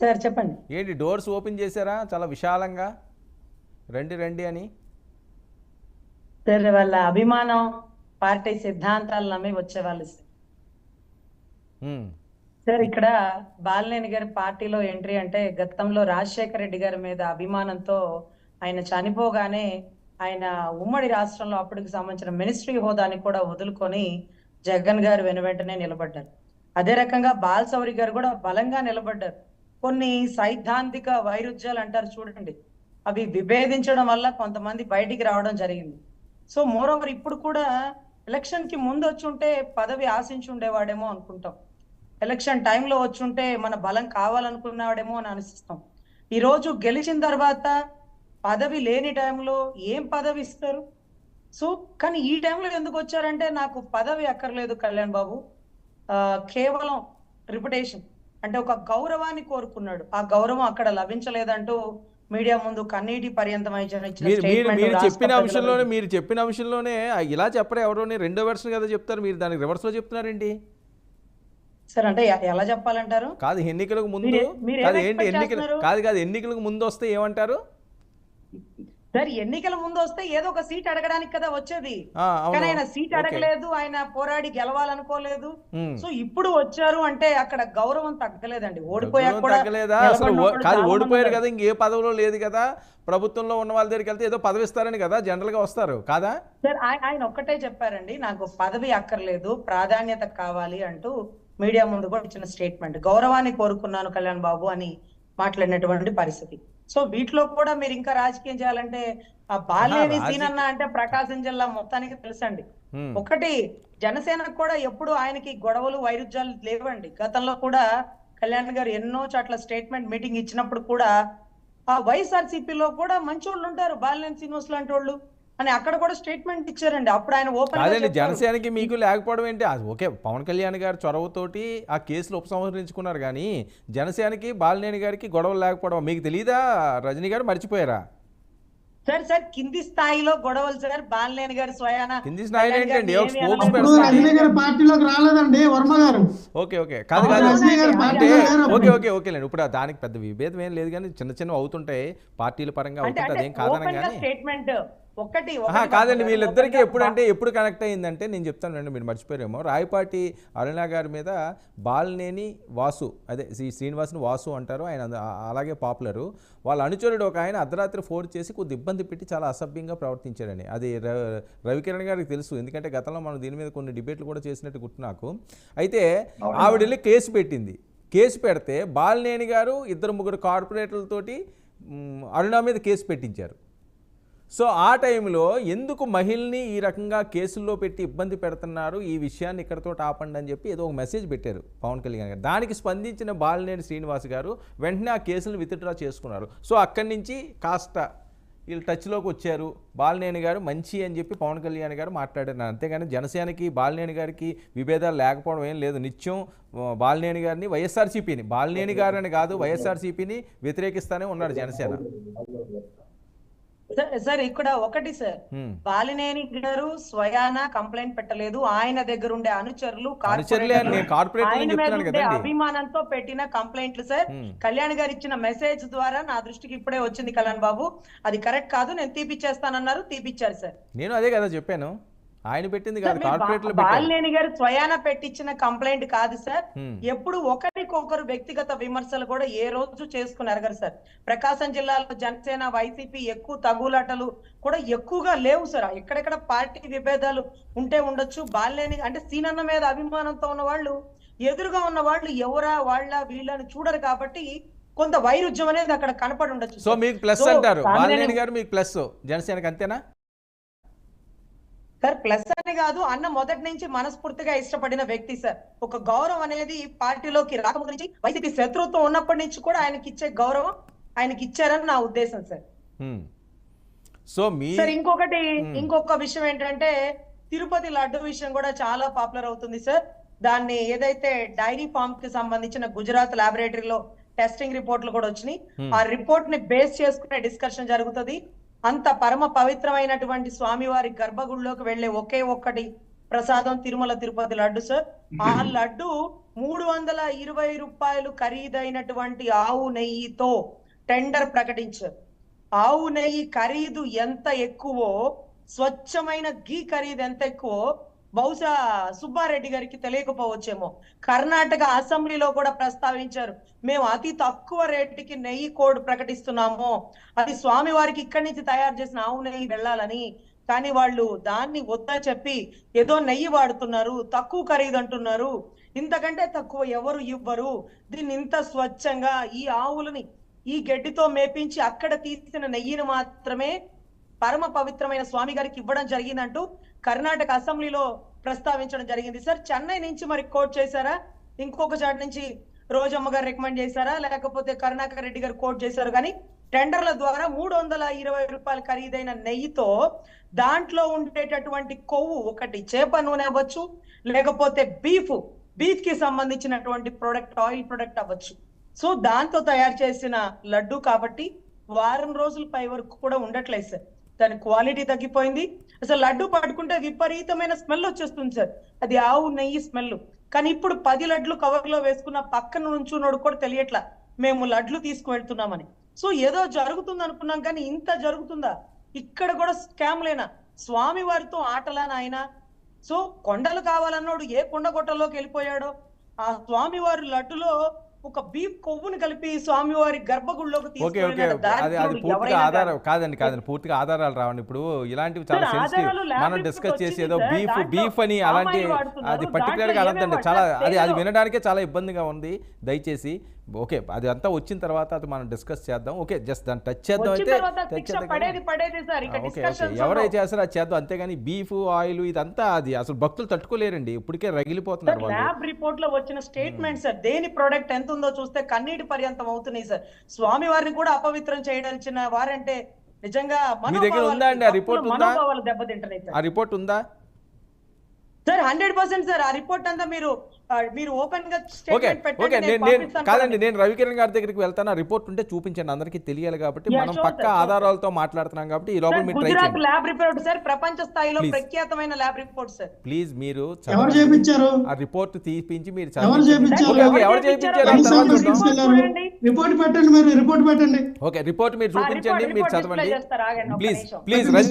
Sir చెప్పండి. ఏంటి doors open చేశారా చాలా విశాలంగా? రండి రండి అని. సార్ వాళ్ళ అభిమానం, పార్టీ సిద్ధాంతాలు నమ్మి వచ్చేవాళ్ళు సార్. హ్మ్. సార్ ఇక్కడ బాలినేని గారి పార్టీలో ఎంట్రీ అంటే గతంలో రాజశేఖర రెడ్డి గారి మీద అభిమానంతో ఆయన చనిపోగానే ఆయన ఉమ్మడి రాష్ట్రంలో అప్పటికి సంబంధించిన మినిస్ట్రీ హోదాని కూడా వదులుకొని జగన్ గారు వెనువెంటనే నిలబడ్డారు. అదే రకంగా బాలశౌరి గారు కూడా బలంగా నిలబడ్డారు. కొన్ని సైద్ధాంతిక వైరుధ్యాలు అంటారు చూడండి, అవి విభేదించడం వల్ల కొంతమంది బయటికి రావడం జరిగింది. సో మోర్ ఓవర్ ఇప్పుడు కూడా ఎలక్షన్ కి ముందు వచ్చి ఉంటే పదవి ఆశించి ఉండేవాడేమో అనుకుంటాం. ఎలక్షన్ టైంలో వచ్చుంటే మన బలం కావాలనుకున్నాడేమో అని అనిపిస్తాం. ఈ రోజు గెలిచిన తర్వాత పదవి లేని టైంలో ఏం పదవి ఇస్తారు? సో కానీ ఈ టైంలో ఎందుకు వచ్చారంటే నాకు పదవి అక్కర్లేదు కళ్యాణ్ బాబు, కేవలం రిప్యుటేషన్ అంటే ఒక గౌరవాన్ని కోరుకున్నాడు. ఆ గౌరవం అక్కడ లభించలేదంటూ మీడియా ముందు కన్నీటి పర్యంతమై మీరు చెప్పిన అంశంలోనే ఇలా చెప్పరు ఎవరోని రెండో వెర్షన్ కదా చెప్తారు, మీరు దానికి రివర్స్ లో చెప్తున్నారండి. సార్ అంటే ఎలా చెప్పాలంటారు? కాదు ఎన్నికలకు ముందు కాదు ఏంటి ఎన్నికలకు ముందు వస్తే ఏమంటారు సార్? ఎన్నికల ముందు వస్తే ఏదో ఒక సీట్ అడగడానికి కదా వచ్చేది, కానీ ఆయన సీట్ అడగలేదు, ఆయన పోరాడి గెలవాలనుకోలేదు. సో ఇప్పుడు వచ్చారు అంటే అక్కడ గౌరవం తగ్గలేదండి. ఓడిపోయాక కూడా కాదు, ఓడిపోయారు కదా, ఇంకే పదవిలో లేదు కదా, ప్రభుత్వంలో ఉన్న వాళ్ళ దగ్గరికి వెళ్తే ఏదో పదవి ఇస్తారని కదా జనరల్ గా వస్తారు కాదా? సార్ ఆయన ఒక్కటే చెప్పారండి, నాకు పదవి అక్కర్లేదు, ప్రాధాన్యత కావాలి అంటూ మీడియా ముందు కూడా ఇచ్చిన స్టేట్మెంట్. గౌరవాన్ని కోరుకున్నాను కళ్యాణ్ బాబు అని మాట్లాడినటువంటి పరిస్థితి. సో వీటిలో కూడా మీరు ఇంకా రాజకీయం చేయాలంటే ఆ బాలేని సీనన్న అంటే ప్రకాశం జిల్లా మొత్తానికి తెలుసండి. ఒకటి జనసేనకు కూడా ఎప్పుడు ఆయనకి గొడవలు వైరుధ్యాలు లేవండి. గతంలో కూడా కళ్యాణ్ గారు ఎన్నో చోట్ల స్టేట్మెంట్ మీటింగ్ ఇచ్చినప్పుడు కూడా ఆ వైఎస్ఆర్సీపీలో కూడా మంచి వాళ్ళు ఉంటారు, బాలినేని శ్రీనివాస్ లాంటి వాళ్ళు అని అక్కడ కూడా స్టేట్మెంట్ ఇచ్చారండి. అప్పుడు ఆయన ఓపెన్ జనసేనకి మీకు లేకపోవడం ఏంటి? ఓకే, పవన్ కళ్యాణ్ గారు చొరవతోటి ఆ కేసులు ఉపసంహరించుకున్నారు, కానీ జనసేనకి బాలినేని గారికి గొడవలు లేకపోవడం మీకు తెలియదా? రజనీ గారు మర్చిపోయారా? సార్ కింది స్థాయిలో గొడవలు సార్. బాలినేని గారు స్వయాన కింది స్థాయిలో ఏంటండి పార్టీలోకి రాలేదండి వర్మ గారు. ఓకే కాదు అంటే ఓకేలేండి, ఇప్పుడు దానికి పెద్ద విభేదం ఏం లేదు, కానీ చిన్న చిన్న అవుతుంటాయి పార్టీల పరంగా అవుతుంటే అదేం కాదని. కానీ స్టేట్మెంట్ ఒకటి కాదండి, వీళ్ళిద్దరికీ ఎప్పుడు కనెక్ట్ అయ్యిందంటే నేను చెప్తాను రండి, మీరు మర్చిపోయారేమో. రాయపాటి అరుణ గారి మీద బాలినేని వాసు, అదే శ్రీనివాసుని వాసు అంటారు, ఆయన అలాగే పాపులరు. వాళ్ళ అనుచరుడు ఒక ఆయన అర్ధరాత్రి ఫోన్ చేసి కొద్ది ఇబ్బంది పెట్టి చాలా అసభ్యంగా ప్రవర్తించారని. అది రవికిరణ్ గారికి తెలుసు, ఎందుకంటే గతంలో మనం దీని మీద కొన్ని డిబేట్లు కూడా చేసినట్టు గుర్తు నాకు. అయితే ఆవిడ వెళ్ళి కేసు పెట్టింది. కేసు పెడితే బాలినేని గారు 2-3 కార్పొరేటర్లతోటి అరుణ మీద కేసు పెట్టించారు. సో ఆ టైంలో ఎందుకు మహిళని ఈ రకంగా కేసుల్లో పెట్టి ఇబ్బంది పెడుతున్నారు, ఈ విషయాన్ని ఇక్కడతో ఆపండి అని చెప్పి ఏదో ఒక మెసేజ్ పెట్టారు పవన్ కళ్యాణ్ గారు. దానికి స్పందించిన బాలినేని శ్రీనివాస్ గారు వెంటనే ఆ కేసులను విత్డ్రా చేసుకున్నారు. సో అక్కడి నుంచి కాస్త వీళ్ళు టచ్లోకి వచ్చారు. బాలినేని గారు మంచి అని చెప్పి పవన్ కళ్యాణ్ గారు మాట్లాడారు. అంతేగాని జనసేనకి బాలినేని గారికి విభేదాలు లేకపోవడం ఏం లేదు. నిత్యం బాలినేని గారిని వైఎస్ఆర్సీపీని, బాలినేని గారని కాదు వైఎస్ఆర్సీపీని వ్యతిరేకిస్తానే ఉన్నాడు జనసేన. సార్ ఇక్కడ ఒకటి సార్, బాలినేని గారు స్వయాన కంప్లైంట్ పెట్టలేదు, ఆయన దగ్గర ఉండే అనుచరులు అభిమానంతో పెట్టిన కంప్లైంట్లు సార్. కళ్యాణ్ గారు ఇచ్చిన మెసేజ్ ద్వారా నా దృష్టికి ఇప్పుడే వచ్చింది కళ్యాణ్ బాబు, అది కరెక్ట్ కాదు, నేను తీపిచ్చేస్తానన్నారు, తీపిచ్చారు సార్. నేను అదే కదా చెప్పాను, ఆయన పెట్టింది కాదు, బాలినేని గారు స్వయాన పెట్టించిన కంప్లైంట్ కాదు సార్. ఎప్పుడు ఒకరికొకరు వ్యక్తిగత విమర్శలు కూడా ఏ రోజు చేసుకున్నారు కదా సార్. ప్రకాశం జిల్లాలో జనసేన వైసీపీ ఎక్కువ తగులాటలు కూడా ఎక్కువగా లేవు సార్. ఎక్కడెక్కడ పార్టీ విభేదాలు ఉంటే ఉండొచ్చు. బాలినేని అంటే సీనన్న మీద అభిమానంతో ఉన్న వాళ్ళు ఎదురుగా ఉన్న వాళ్ళు ఎవరా వాళ్ళ వీళ్ళని చూడరు కాబట్టి కొంత వైరుధ్యం అనేది అక్కడ కనపడి ఉండొచ్చు. సో మీకు ప్లస్ అంటారు బాలినేని గారు, మీకు ప్లస్ జనసేనకి, అంతేనా సార్? ప్లస్ అని కాదు, అన్న మొదటి నుంచి మనస్ఫూర్తిగా ఇష్టపడిన వ్యక్తి సార్. ఒక గౌరవం అనేది పార్టీలోకి రాకముందు నుంచి వైసీపీ శత్రుత్వం ఉన్నప్పటి నుంచి కూడా ఆయనకి ఇచ్చే గౌరవం ఆయనకి ఇచ్చారని నా ఉద్దేశం సార్. సో సార్ ఇంకొక విషయం ఏంటంటే తిరుపతి లడ్డు విషయం కూడా చాలా పాపులర్ అవుతుంది సార్. దాన్ని ఏదైతే డైరీ ఫార్మ్ కి సంబంధించిన గుజరాత్ ల్యాబొరేటరీలో టెస్టింగ్ రిపోర్ట్లు కూడా వచ్చినాయి, ఆ రిపోర్ట్ ని బేస్ చేసుకునే డిస్కషన్ జరుగుతుంది. అంత పరమ పవిత్రమైనటువంటి స్వామివారి గర్భగుడిలోకి వెళ్లే ఒకే ఒక్కటి ప్రసాదం తిరుమల తిరుపతి లడ్డు సార్. ఆ లడ్డు 320 రూపాయలు ఖరీదైనటువంటి ఆవు నెయ్యితో టెండర్ ప్రకటించారు. ఆవు నెయ్యి ఖరీదు ఎంత ఎక్కువో, స్వచ్ఛమైన ఘీ ఖరీదు ఎంత ఎక్కువో బహుశా సుబ్బారెడ్డి గారికి తెలియకపోవచ్చేమో. కర్ణాటక అసెంబ్లీలో కూడా ప్రస్తావించారు, మేము అతి తక్కువ రేటుకి నెయ్యి కోడ్ ప్రకటిస్తున్నాము, అది స్వామి వారికి ఇక్కడి నుంచి తయారు చేసిన ఆవు నెయ్యి వెళ్ళాలని. కానీ వాళ్ళు దాన్ని వద్దని చెప్పి ఏదో నెయ్యి వాడుతున్నారు, తక్కువ ఖరీదు అంటున్నారు, ఇంతకంటే తక్కువ ఎవరు ఇవ్వరు, దీన్ని ఇంత స్వచ్ఛంగా ఈ ఆవులని ఈ గడ్డితో మేపించి అక్కడ తీసిన నెయ్యిని మాత్రమే పరమ పవిత్రమైన స్వామి గారికి ఇవ్వడం జరిగిందంటూ కర్ణాటక అసెంబ్లీలో ప్రస్తావించడం జరిగింది సార్. చెన్నై నుంచి మరి కోట్ చేశారా, ఇంకొక చాటి నుంచి రోజమ్మ గారు రికమెండ్ చేశారా, లేకపోతే కరుణాకర్ రెడ్డి గారు కోట్ చేశారు, కానీ టెండర్ల ద్వారా 320 రూపాయలు ఖరీదైన నెయ్యితో దాంట్లో ఉండేటటువంటి కొవ్వు, ఒకటి చేప నూనె అవ్వచ్చు, లేకపోతే బీఫ్ కి సంబంధించినటువంటి ప్రొడక్ట్, ఆయిల్ ప్రొడక్ట్ అవ్వచ్చు. సో దాంతో తయారు చేసిన లడ్డు కాబట్టి వారం రోజుల పై వరకు కూడా ఉండట్లేదు సార్. దాని క్వాలిటీ తగ్గిపోయింది. అసలు లడ్డు పట్టుకుంటే విపరీతమైన స్మెల్ వచ్చేస్తుంది సార్, అది ఆవు నెయ్యి స్మెల్. కానీ ఇప్పుడు 10 లడ్లు కవర్ లో వేసుకున్న పక్కన నుంచున్నోడు కూడా తెలియట్లా మేము లడ్లు తీసుకువెళ్తున్నామని. సో ఏదో జరుగుతుంది అనుకున్నాం, కానీ ఇంత జరుగుతుందా? ఇక్కడ కూడా స్కామ్ లేనా? స్వామి వారితో ఆటలా నాయన. సో కొండలు కావాలన్నోడు ఏ కొండ గొట్టలోకి వెళ్ళిపోయాడో, ఆ స్వామి వారి లడ్డులో ఒక బీఫ్ కొవ్వుని కలిపి స్వామివారి గర్భగుడిలోకి ఓకే ఓకే అది పూర్తిగా ఆధారం కాదండి పూర్తిగా ఆధారాలు రావండి. ఇప్పుడు ఇలాంటివి చాలా సెన్సిటివ్, మనం డిస్కస్ చేసి ఏదో బీఫ్ అని అలాంటి అది పర్టికులర్ గా అనద్దండి. చాలా అది వినడానికే చాలా ఇబ్బందిగా ఉంది. దయచేసి ఓకే అది అంతా వచ్చిన తర్వాత అది మనం డిస్కస్ చేద్దాం. ఓకే జస్ట్ దాన్ని టచ్ చేద్దాం. అయితే ఓకే ఓకే ఎవరైతే చేస్తారో అది చేద్దాం, అంతేగాని బీఫ్ ఆయిల్ ఇదంతా అది అసలు భక్తులు తట్టుకోలేరండి, ఇప్పటికే రగిలిపోతున్నారు. ల్యాబ్ రిపోర్ట్ లో వచ్చిన స్టేట్మెంట్ సార్, దేని ప్రోడక్ట్ ఎంత ఉందో చూస్తే కన్నీటి పర్యంతం అవుతున్నాయి సార్. స్వామి వారిని కూడా అపవిత్రం చేయడాల్సిన వారంటే నిజంగా మీ దగ్గర ఉందా అండి ఆ రిపోర్ట్? ఉందా దెబ్బతింటున్నాయి సార్. ఆ రిపోర్ట్ ఉందా సార్? 100% సార్. ఆ రిపోర్ట్ అంతా మీరు ఓపెన్ గా స్టేట్మెంట్ పెట్టండి. కాదండి నేను రవికిరణ్ గారి దగ్గరికి వెళ్తాను, ఆ రిపోర్ట్ ఉంటే చూపించండి, అందరికీ తెలియాలి కాబట్టి. మనం పక్క ఆధారాలతో మాట్లాడుతున్నాం కాబట్టి ఈ లోపల మీరు ట్రై చేయండి. ల్యాబ్ రిపోర్ట్ సార్, ప్రపంచ స్థాయిలో ప్రఖ్యాతమైన ల్యాబ్ రిపోర్ట్ సార్. ప్లీజ్ మీరు ఎవరు చేయించారు ఆ రిపోర్ట్ తీపించి మీరు ఎవరు చేయించారు రిపోర్ట్ పెట్టండి, మీరు రిపోర్ట్ పెట్టండి. ఓకే రిపోర్ట్ మీరు చూపించండి, మీరు చదవండి ప్లీజ్. రజనీ